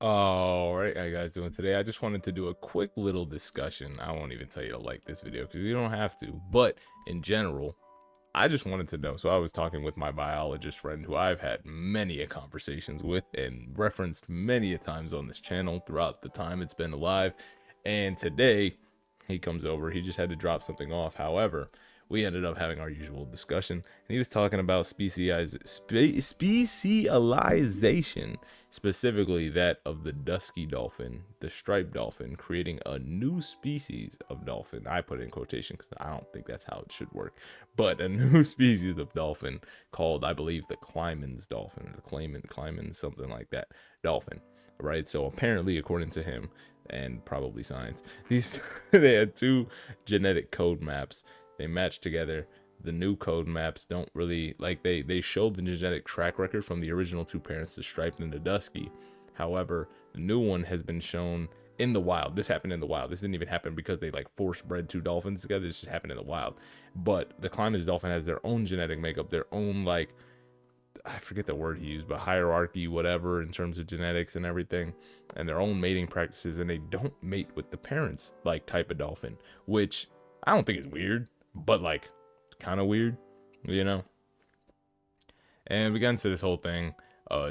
All right, how you guys doing today? I just wanted to do a quick little discussion. I won't even tell you to like this video because you don't have to. But in general, I just wanted to know. So I was talking with my biologist friend who I've had many a conversations with and referenced many a times on this channel throughout the time it's been alive. And today he comes over. He just had to drop something off. However, we ended up having our usual discussion, and he was talking about specialization, specifically that of the dusky dolphin, the striped dolphin, creating a new species of dolphin. I put it in quotation because I don't think that's how it should work, but a new species of dolphin called, I believe, the Clymen's dolphin, the Clymen, something like that, dolphin. Right. So apparently, according to him, and probably science, these they had two genetic code maps. They match together. The new code maps don't really like they showed the genetic track record from the original two parents, the striped and the dusky. However, the new one has been shown in the wild. This happened in the wild. This didn't even happen because they like force bred two dolphins together. This just happened in the wild. But the Clymen's dolphin has their own genetic makeup, their own like, I forget the word he used, but hierarchy, whatever, in terms of genetics and everything, and their own mating practices, and they don't mate with the parents like type of dolphin, which I don't think is weird, but like kind of weird, you know? And we got into this whole thing,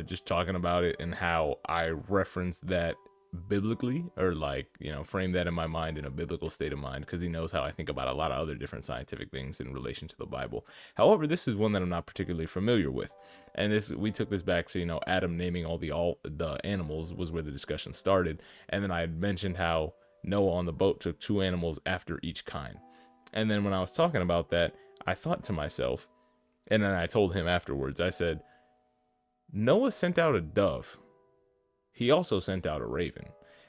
just talking about it and how I referenced that biblically, or like, frame that in my mind in a biblical state of mind, because he knows how I think about a lot of other different scientific things in relation to the Bible. However, this is one that I'm not particularly familiar with, and this we took this back to Adam naming all the animals was where the discussion started, and then I had mentioned how Noah on the boat took two animals after each kind. And then when I was talking about that, I thought to myself, and then I told him afterwards, I said, Noah sent out a dove. He also sent out a raven.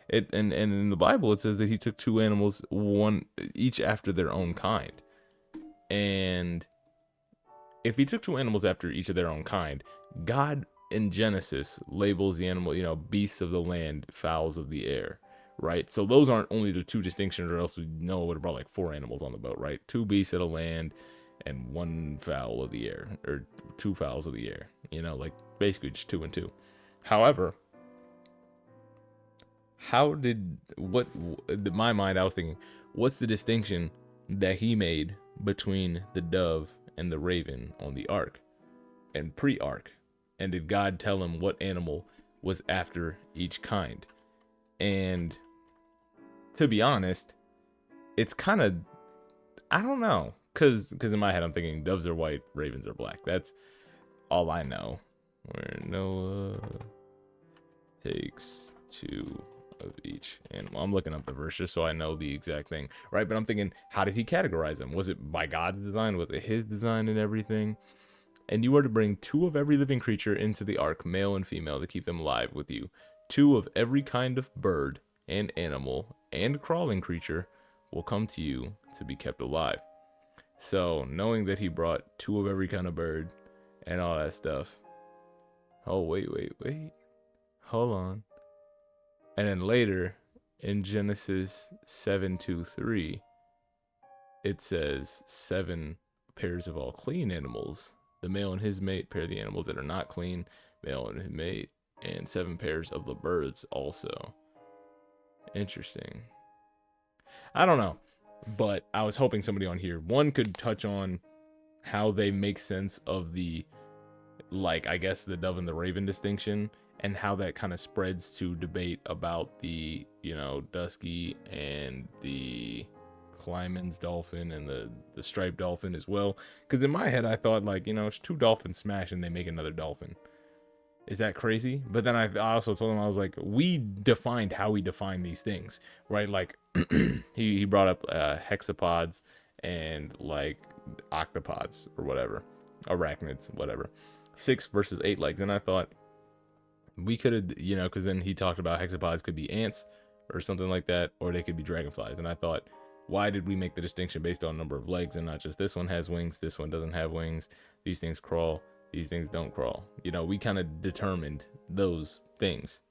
And in the Bible it says that he took two animals, one each after their own kind. And if he took two animals after each of their own kind, God in Genesis labels the animal, beasts of the land, fowls of the air, right? So those aren't only the two distinctions, or else Noah would have brought like four animals on the boat, right? Two beasts of the land and one fowl of the air, or two fowls of the air, like basically just two and two. However, how did what in my mind I was thinking, what's the distinction that he made between the dove and the raven on the ark and pre-ark? And did God tell him what animal was after each kind? And to be honest, it's kind of, I don't know, cuz in my head I'm thinking doves are white, ravens are black. That's all I know. Where Noah takes two of each animal. I'm looking up the verse just so I know the exact thing, right? But I'm thinking, how did he categorize them? Was it by God's design? Was it his design and everything? And you are to bring two of every living creature into the ark, male and female, to keep them alive with you. Two of every kind of bird and animal and crawling creature will come to you to be kept alive. So, knowing that he brought two of every kind of bird and all that stuff. Oh, wait. Hold on. And then later in Genesis 7:2-3, it says 7 pairs of all clean animals. The male and his mate pair the animals that are not clean, male and his mate, and 7 pairs of the birds also. Interesting. I don't know, but I was hoping somebody on here, one, could touch on how they make sense of the, like, I guess the dove and the raven distinction, and how that kind of spreads to debate about the, dusky and the Clymen's dolphin and the striped dolphin as well. Because in my head, I thought, like, it's two dolphins smash and they make another dolphin. Is that crazy? But then I also told him, I was like, we defined how we define these things, right? Like, he brought up hexapods and like octopods or whatever, arachnids, whatever, 6 versus 8 legs. And I thought, we could have, because then he talked about hexapods could be ants or something like that, or they could be dragonflies. And I thought, why did we make the distinction based on number of legs and not just this one has wings, this one doesn't have wings, these things crawl, these things don't crawl? We kind of determined those things,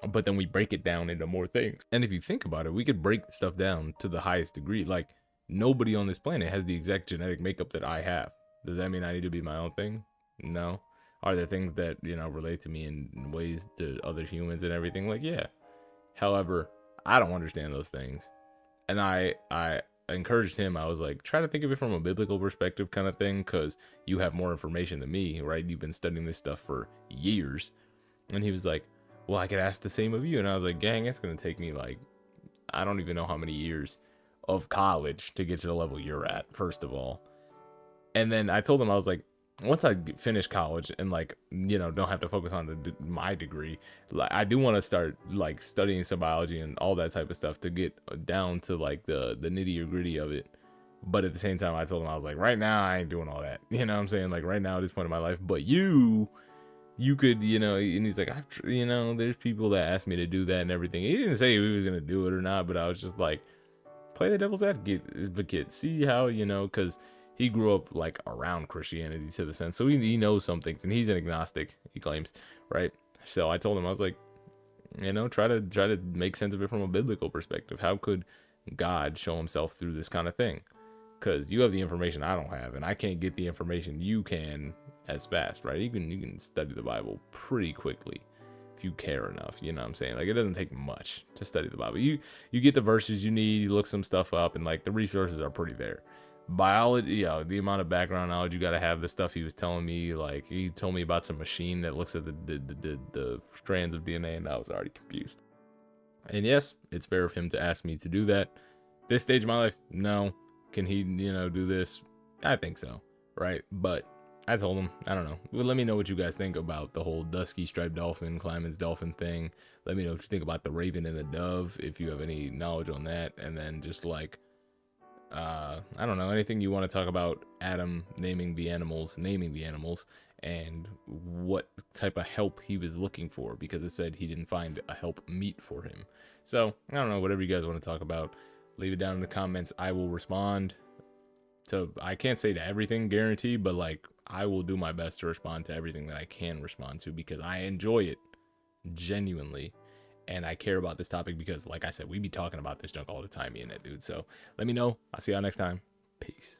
but then we break it down into more things. And if you think about it, we could break stuff down to the highest degree. Like, nobody on this planet has the exact genetic makeup that I have. Does that mean I need to be my own thing? No. Are there things that, you know, relate to me in ways to other humans and everything? Like, yeah. However, I don't understand those things. And I encouraged him. I was like, try to think of it from a biblical perspective kind of thing, because you have more information than me, right? You've been studying this stuff for years. And he was like, well, I could ask the same of you. And I was like, gang, it's going to take me like, I don't even know how many years of college to get to the level you're at, first of all. And then I told him, I was like, once I finish college and, like, you know, don't have to focus on my degree, like, I do want to start like studying some biology and all that type of stuff to get down to like the nitty gritty of it. But at the same time, I told him, I was like, right now I ain't doing all that. You know what I'm saying? Like, right now at this point in my life, but you could, you know. And he's like, you know, there's people that asked me to do that and everything. He didn't say he was gonna do it or not, but I was just like, play the devil's advocate, see how, you know, because he grew up like around Christianity to the sense, so he knows some things, and he's an agnostic, he claims, right? So I told him, I was like, you know, try to make sense of it from a biblical perspective. How could God show himself through this kind of thing? Because you have the information I don't have, and I can't get the information you can as fast, right? You can study the Bible pretty quickly if you care enough. You know what I'm saying? Like, it doesn't take much to study the Bible. You get the verses you need, you look some stuff up, and like the resources are pretty there. Biology, yeah, the amount of background knowledge you got to have. The stuff he was telling me, like, he told me about some machine that looks at the strands of DNA, and I was already confused. And yes, it's fair of him to ask me to do that. This stage of my life, no. Can he, you know, do this? I think so, right? But I told him, I don't know. Well, let me know what you guys think about the whole dusky striped dolphin, Kleiman's dolphin thing. Let me know what you think about the raven and the dove, if you have any knowledge on that. And then just like, I don't know, anything you want to talk about Adam naming the animals, and what type of help he was looking for, because it said he didn't find a help meet for him. So I don't know, whatever you guys want to talk about, leave it down in the comments. I will respond to, I can't say to everything, guarantee, but like, I will do my best to respond to everything that I can respond to, because I enjoy it genuinely, and I care about this topic because, like I said, we be talking about this junk all the time, me and that dude. So let me know. I'll see y'all next time. Peace.